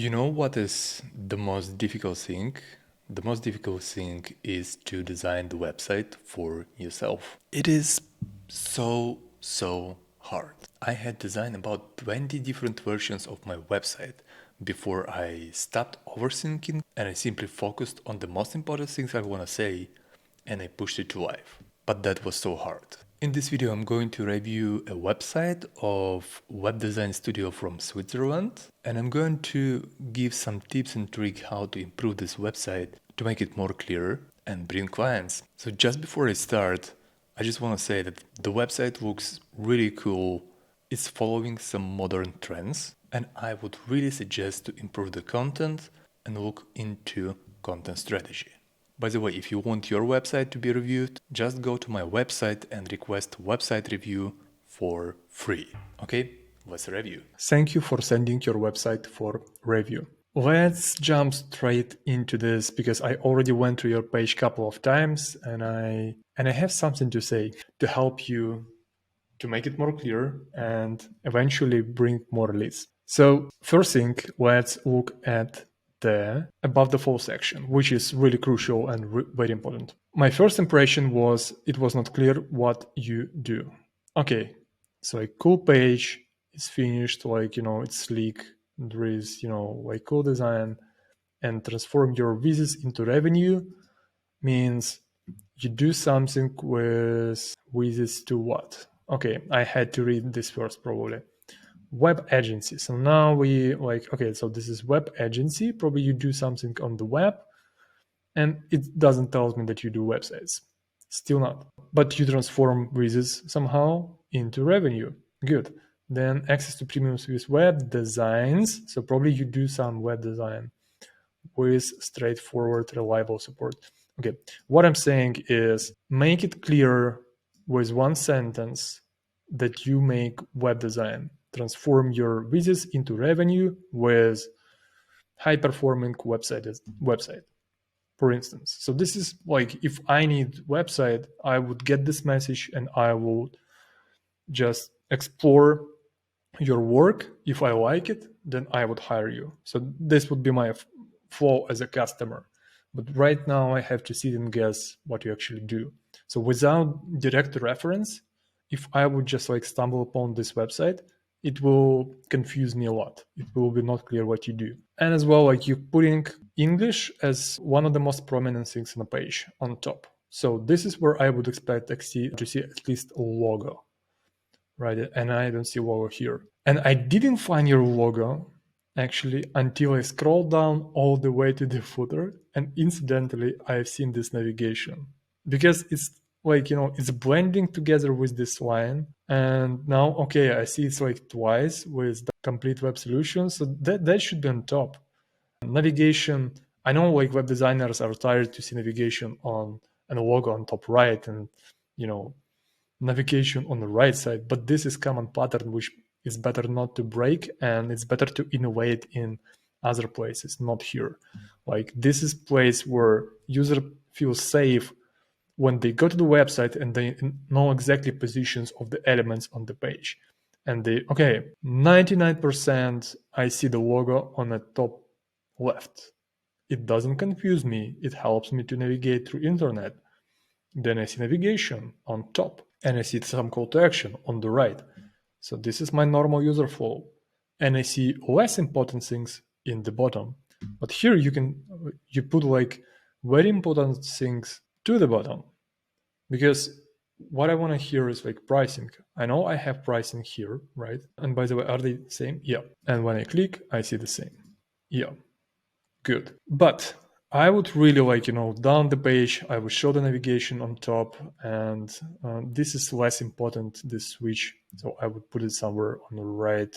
You know what is the most difficult thing? The most difficult thing is to design the website for yourself. It is so hard. I had designed about 20 different versions of my website before I stopped overthinking and I simply focused on the most important things I want to say and I pushed it to life. But that was so hard. In this video, I'm going to review a website of web design studio from Switzerland, and I'm going to give some tips and tricks how to improve this website to make it more clear and bring clients. So just before I start, I just want to say that the website looks really cool. It's following some modern trends, and I would really suggest to improve the content and look into content strategy. By the way, if you want your website to be reviewed, just go to my website and request website review for free. Okay, let's review. Thank you for sending your website for review. Let's jump straight into this because I already went to your page a couple of times and I have something to say to help you to make it more clear and eventually bring more leads. So first thing, let's look at the above the fold section, which is really crucial and very important. My first impression was it was not clear what you do. Okay, so a cool page is finished, like, it's sleek, there is, like cool design, and transform your visits into revenue means you do something with visits to what? Okay, I had to read this first probably. Web agency. So now we okay, so this is web agency. Probably you do something on the web and it doesn't tell me that you do websites. Still not. But you transform visits somehow into revenue. Good. Then access to premium with web designs. So probably you do some web design with straightforward, reliable support. Okay, what I'm saying is make it clear with one sentence that you make web design. Transform your visits into revenue with high performing website, for instance. So this is like if I need website, I would get this message and I would just explore your work. If I like it, then I would hire you. So this would be my flow as a customer. But right now I have to sit and guess what you actually do. So without direct reference, if I would just like stumble upon this website, it will confuse me a lot. It will be not clear what you do. And as well, like you're putting English as one of the most prominent things on the page on top. So this is where I would expect to see at least a logo, right? And I don't see logo here. And I didn't find your logo actually until I scrolled down all the way to the footer. And incidentally, I've seen this navigation because it's like, it's blending together with this line. And now, okay, I see it's like twice with the complete web solution. So that should be on top. Navigation, I know like web designers are tired to see navigation on and a logo on top right and, navigation on the right side, but this is common pattern which is better not to break, and it's better to innovate in other places, not here. Like this is place where user feels safe when they go to the website and they know exactly positions of the elements on the page. And they, okay, 99% I see the logo on the top left. It doesn't confuse me. It helps me to navigate through internet. Then I see navigation on top and I see some call to action on the right. So this is my normal user flow. And I see less important things in the bottom. But here you put like very important things to the bottom, because what I want to hear is like pricing. I know I have pricing here, right? And by the way, are they the same? Yeah. And when I click, I see the same. Yeah. Good. But I would really like, down the page, I would show the navigation on top, and this is less important, this switch. So I would put it somewhere on the right,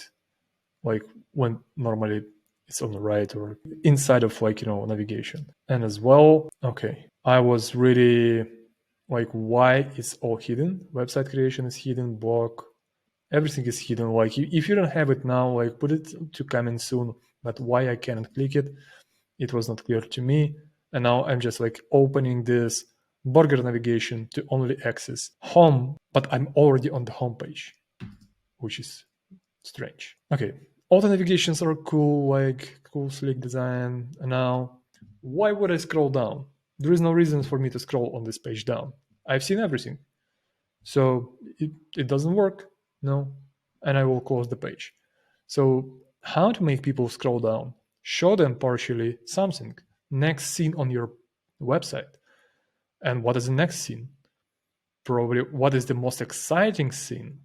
like when normally it's on the right or inside of like, navigation. And as well, okay, I was really like, why it's all hidden? Website creation is hidden, blog, everything is hidden. Like if you don't have it now, like put it to coming soon, but why I cannot click it? It was not clear to me. And now I'm just like opening this burger navigation to only access home, but I'm already on the home page, which is strange. Okay. Auto navigations are cool, like cool, slick design. And now, why would I scroll down? There is no reason for me to scroll on this page down. I've seen everything. So it doesn't work. No. And I will close the page. So how to make people scroll down? Show them partially something. Next scene on your website. And what is the next scene? Probably what is the most exciting scene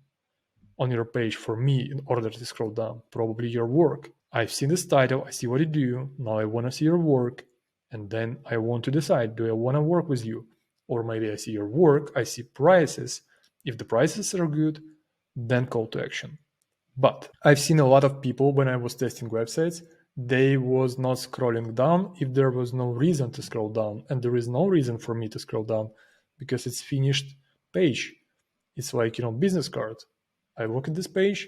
on your page for me in order to scroll down? Probably your work. I've seen this title, I see what you do, now I want to see your work, and then I want to decide, do I want to work with you? Or maybe I see your work, I see prices. If the prices are good, then call to action. But I've seen a lot of people when I was testing websites, they was not scrolling down if there was no reason to scroll down. And there is no reason for me to scroll down because it's finished page. It's like, business card. I look at this page,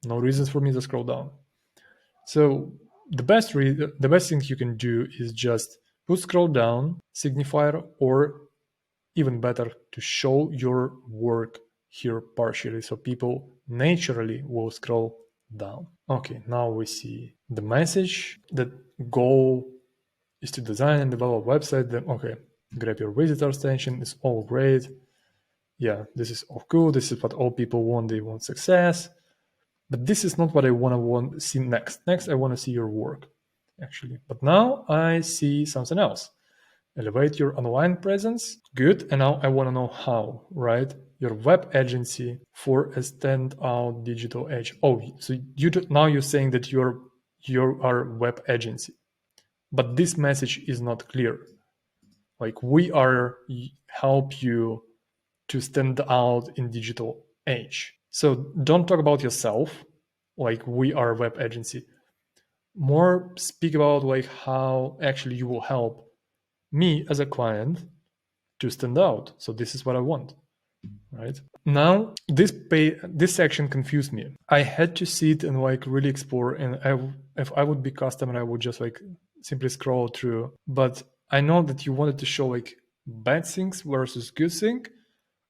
no reasons for me to scroll down. So the best thing you can do is just put scroll down signifier, or even better, to show your work here partially, so people naturally will scroll down. Okay, now we see the message. The goal is to design and develop a website. Then okay, grab your visitors' attention. It's all great. Yeah, this is all cool. This is what all people want. They want success. But this is not what I want to see next. Next, I want to see your work, actually. But now I see something else. Elevate your online presence. Good. And now I want to know how, right? Your web agency for a standout digital edge. Oh, so now you're saying that you are web agency. But this message is not clear. Like, we are help you to stand out in digital age. So don't talk about yourself like we are a web agency. More speak about like how actually you will help me as a client to stand out. So this is what I want, right? Now this section confused me. I had to sit and like really explore, and if I would be customer, I would just like simply scroll through. But I know that you wanted to show like bad things versus good thing,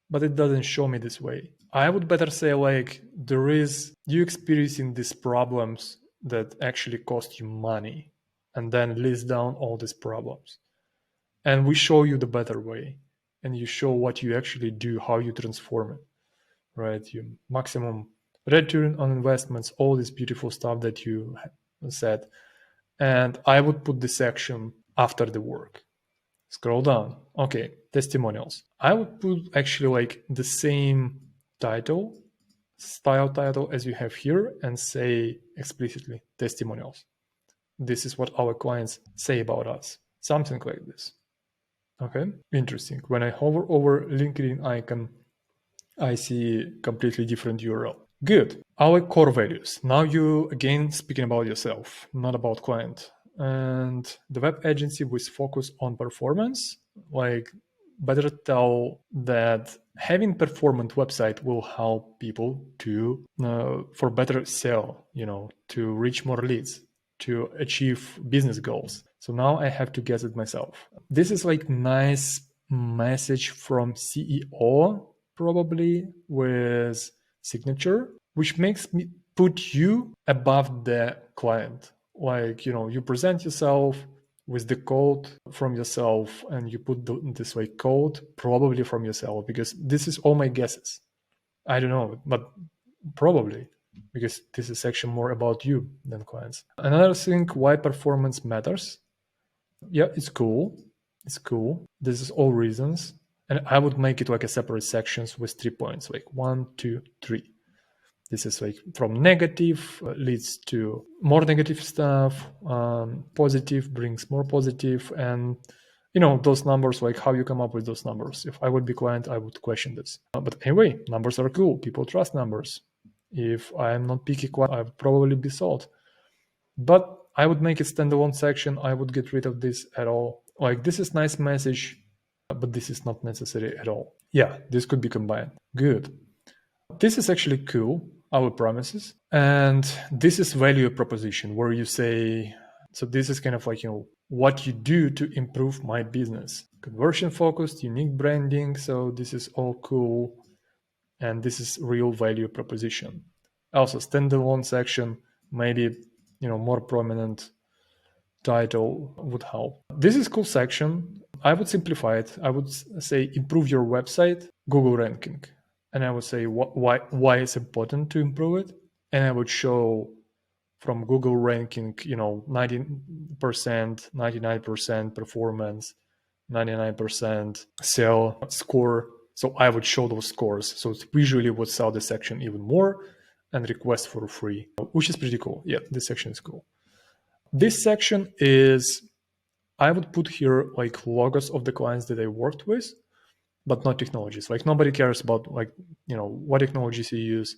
but it doesn't show me this way. I would better say like you experiencing these problems that actually cost you money, and then list down all these problems. And we show you the better way, and you show what you actually do, how you transform it, right? You maximum return on investments, all this beautiful stuff that you said. And I would put this section after the work. Scroll down. Okay, testimonials. I would put actually like the same style title as you have here, and say explicitly testimonials. This is what our clients say about us. Something like this. Okay, interesting. When I hover over LinkedIn icon, I see completely different URL. Good. Our core values. Now you again speaking about yourself, not about client. And the web agency with focus on performance, like better tell that having performant website will help people to for better sell, to reach more leads, to achieve business goals. So now I have to guess it myself. This is like nice message from CEO, probably with signature, which makes me put you above the client. Like, you present yourself with the code from yourself, and you put this way code probably from yourself, because this is all my guesses. I don't know, but probably, because this is actually more about you than clients. Another thing, why performance matters. Yeah, it's cool. It's cool. This is all reasons. And I would make it like a separate sections with 3 points, like 1, 2, 3. This is like from negative leads to more negative stuff. Positive brings more positive, and those numbers, like how you come up with those numbers. If I would be client, I would question this. But anyway, numbers are cool. People trust numbers. If I am not picky client, I would probably be sold. But I would make it standalone section. I would get rid of this at all. Like, this is nice message, but this is not necessary at all. Yeah, this could be combined. Good. This is actually cool, our promises. And this is value proposition, where you say, so this is kind of like, what you do to improve my business. Conversion focused, unique branding. So this is all cool. And this is real value proposition. Also, standalone section, maybe more prominent title would help. This is cool section. I would simplify it. I would say improve your website Google ranking, and I would say why it's important to improve it, and I would show from Google ranking 90%, 99% performance, 99% sell score. So I would show those scores. So it visually would sell the section even more and request for free, which is pretty cool. Yeah, this section is cool. This section is, I would put here like logos of the clients that I worked with, but not technologies. Like nobody cares about what technologies you use.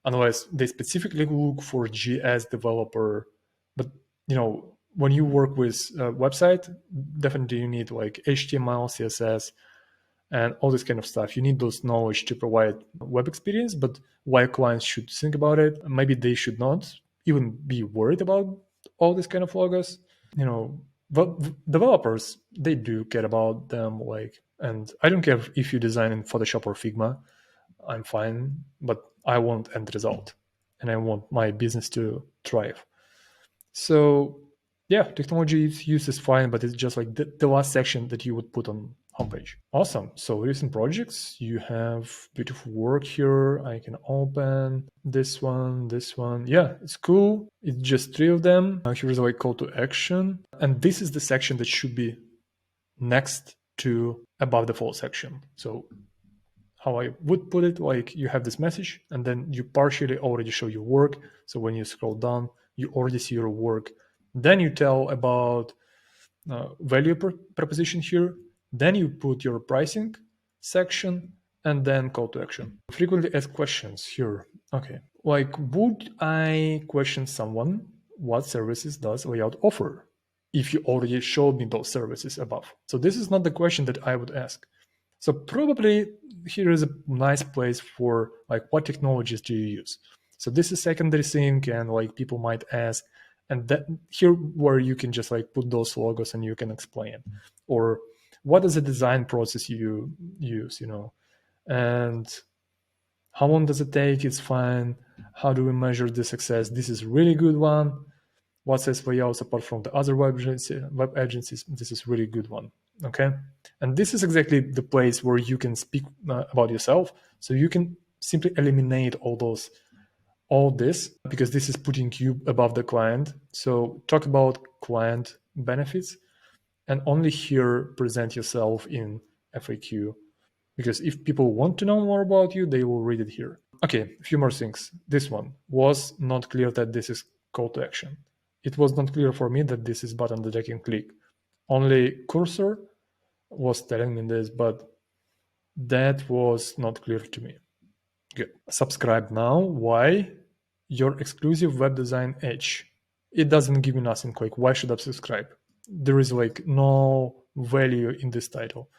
Otherwise, they specifically look for GS developer. But when you work with a website, definitely you need like HTML, CSS, and all this kind of stuff. You need those knowledge to provide web experience. But why clients should think about it? Maybe they should not even be worried about all this kind of logos. But developers, they do care about them. And I don't care if you design in Photoshop or Figma. I'm fine, but I want end result, and I want my business to thrive. So yeah, technology use is fine, but it's just like the last section that you would put on homepage. Awesome. So recent projects, you have beautiful work here. I can open this one. Yeah, it's cool. It's just 3 of them. Here's like call to action, and this is the section that should be next to above the fold section. So how I would put it, like you have this message and then you partially already show your work. So when you scroll down, you already see your work. Then you tell about value proposition here. Then you put your pricing section and then call to action. Frequently asked questions here. Okay. Like, would I question someone what services does layout offer if you already showed me those services above? So this is not the question that I would ask. So probably here is a nice place for like, what technologies do you use? So this is secondary sync, and like people might ask, and that here where you can just like put those logos and you can explain, or what is the design process you use, and how long does it take? It's fine. How do we measure the success? This is really good one. What says layouts apart from the other web agencies? This is really good one. Okay, and this is exactly the place where you can speak about yourself. So you can simply eliminate all this, because this is putting you above the client. So talk about client benefits, and only here present yourself in FAQ, because if people want to know more about you, they will read it here. Okay, a few more things. This one was not clear that this is call to action. It was not clear for me that this is button that I can click. Only cursor was telling me this, but that was not clear to me. Good. Subscribe now. Why? Your exclusive web design edge. It doesn't give me nothing. Like, why should I subscribe? There is like no value in this title.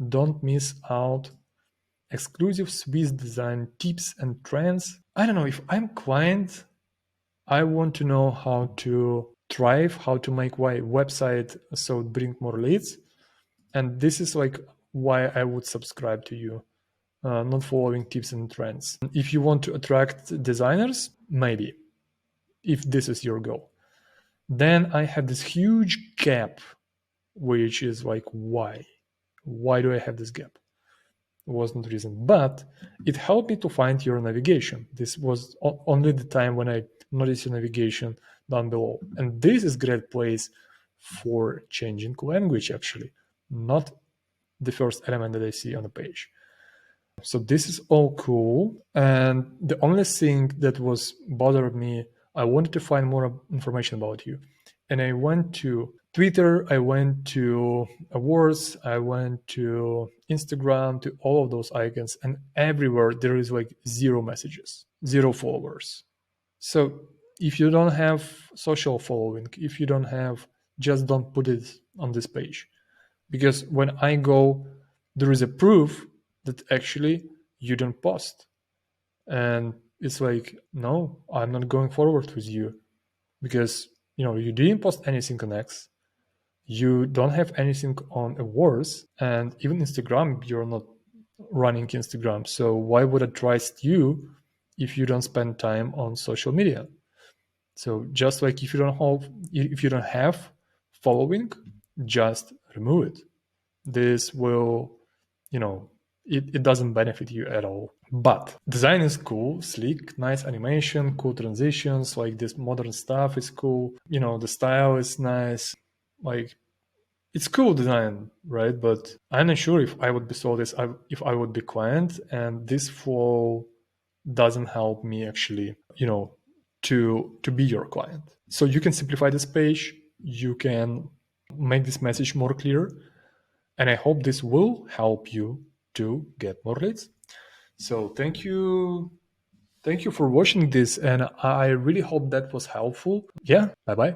Don't miss out. Exclusive Swiss design tips and trends. I don't know, if I'm client, I want to know how to thrive, how to make my website so it bring more leads. And this is like why I would subscribe to you, not following tips and trends. If you want to attract designers, maybe, if this is your goal. Then I have this huge gap, which is like, why? Why do I have this gap? Wasn't the reason, but it helped me to find your navigation. This was only the time when I noticed your navigation down below. And this is great place for changing language, actually, not the first element that I see on the page. So this is all cool. And the only thing that was bothered me, I wanted to find more information about you. And I went to Twitter, I went to awards, I went to Instagram, to all of those icons, and everywhere there is like 0 messages, 0 followers. So if you don't have social following, if you don't have, just don't put it on this page. Because when I go, there is a proof that actually you don't post. And it's like, no, I'm not going forward with you, because you didn't post anything on X, you don't have anything on awards, and even Instagram, you're not running Instagram. So why would I trust you if you don't spend time on social media? So just like if you don't have following, just remove it. This will, it doesn't benefit you at all. But design is cool, sleek, nice animation, cool transitions, like this modern stuff is cool. The style is nice. Like, it's cool design, right? But I'm not sure if I would be sold this, if I would be client, and this flow doesn't help me actually, to be your client. So you can simplify this page, you can make this message more clear, and I hope this will help you to get more leads. So thank you for watching this, and I really hope that was helpful. Yeah, bye bye.